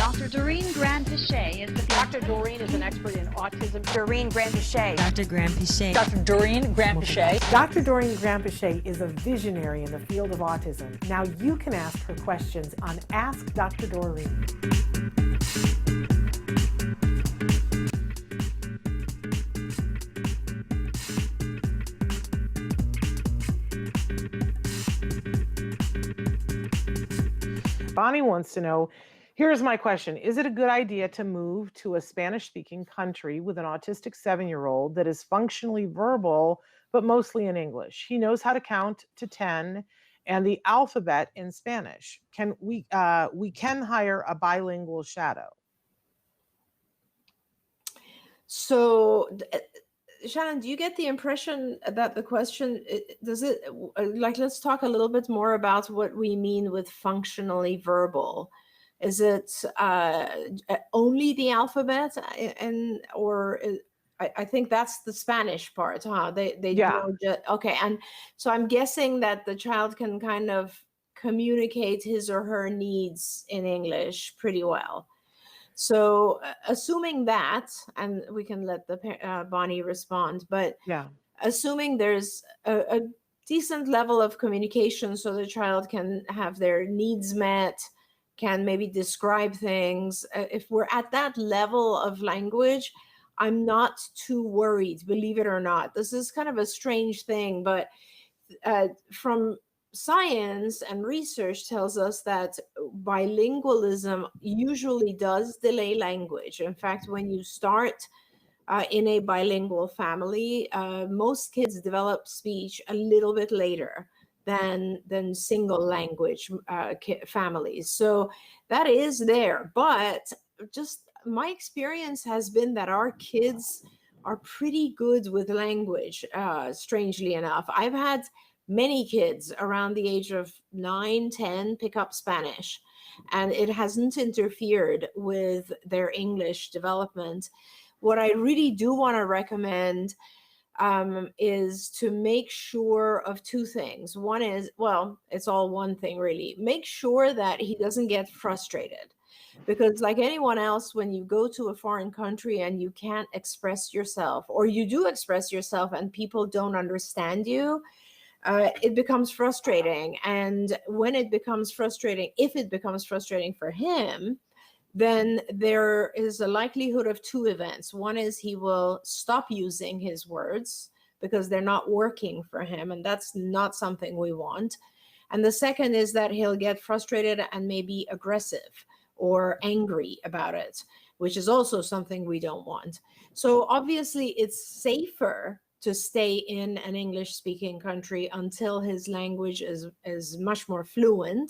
Dr. Doreen Grand-Pichet is the Dr. Doreen is an expert in autism. Doreen Grand-Pichet. Dr. Grand-Pichet. Dr. Doreen Grand-Pichet. Dr. Doreen Grand-Pichet is a visionary in the field of autism. Now you can ask her questions on Ask Dr. Doreen. Bonnie wants to know, here's my question. Is it a good idea to move to a Spanish-speaking country with an autistic 7-year-old that is functionally verbal, but mostly in English? He knows how to count to 10 and the alphabet in Spanish. We can hire a bilingual shadow. So, Shannon, do you get the impression that the question, let's talk a little bit more about what we mean with functionally verbal. Is it only the alphabet, I think that's the Spanish part, huh? They Yeah. Okay, and so I'm guessing that the child can kind of communicate his or her needs in English pretty well. So assuming that, and we can let the Bonnie respond, but Yeah. assuming there's a decent level of communication so the child can have their needs met, can maybe describe things. If we're at that level of language, I'm not too worried, believe it or not. This is kind of a strange thing, but from science and research tells us that bilingualism usually does delay language. In fact, when you start in a bilingual family, most kids develop speech a little bit later than single language families. So that is there, but just my experience has been that our kids are pretty good with language, strangely enough. I've had many kids around the age of 9, 10 pick up Spanish, and it hasn't interfered with their English development. What I really do want to recommend is to make sure of two things. One is, well, it's all one thing really. Make sure that he doesn't get frustrated. Because like anyone else, when you go to a foreign country and you can't express yourself, or you do express yourself and people don't understand you, it becomes frustrating. And when it becomes frustrating, if it becomes frustrating for him, then there is a likelihood of two events. One is he will stop using his words because they're not working for him, and that's not something we want. And the second is that he'll get frustrated and maybe aggressive or angry about it, which is also something we don't want. So obviously it's safer to stay in an English-speaking country until his language is much more fluent.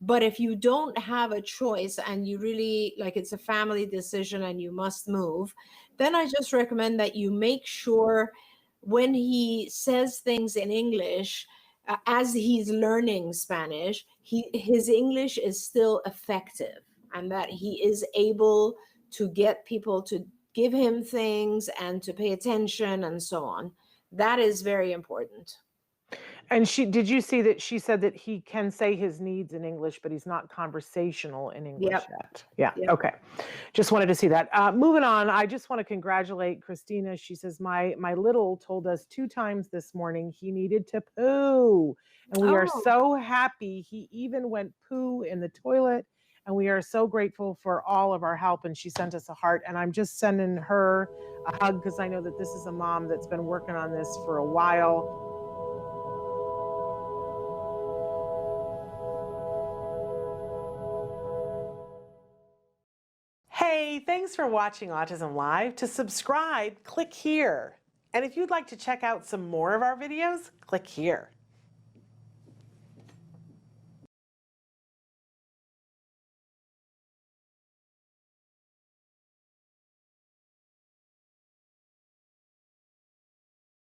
But if you don't have a choice and you really, like it's a family decision and you must move, then I just recommend that you make sure when he says things in English, as he's learning Spanish, his English is still effective and that he is able to get people to give him things and to pay attention and so on. That is very important. And did you see that she said that he can say his needs in English, but he's not conversational in English yet? Yeah. Yep. Okay. Just wanted to see that. Moving on, I just want to congratulate Christina. She says, my little told us 2 times this morning he needed to poo. And we are so happy he even went poo in the toilet. And we are so grateful for all of our help. And she sent us a heart. And I'm just sending her a hug because I know that this is a mom that's been working on this for a while. Hey, thanks for watching Autism Live. To subscribe, click here. And if you'd like to check out some more of our videos, click here.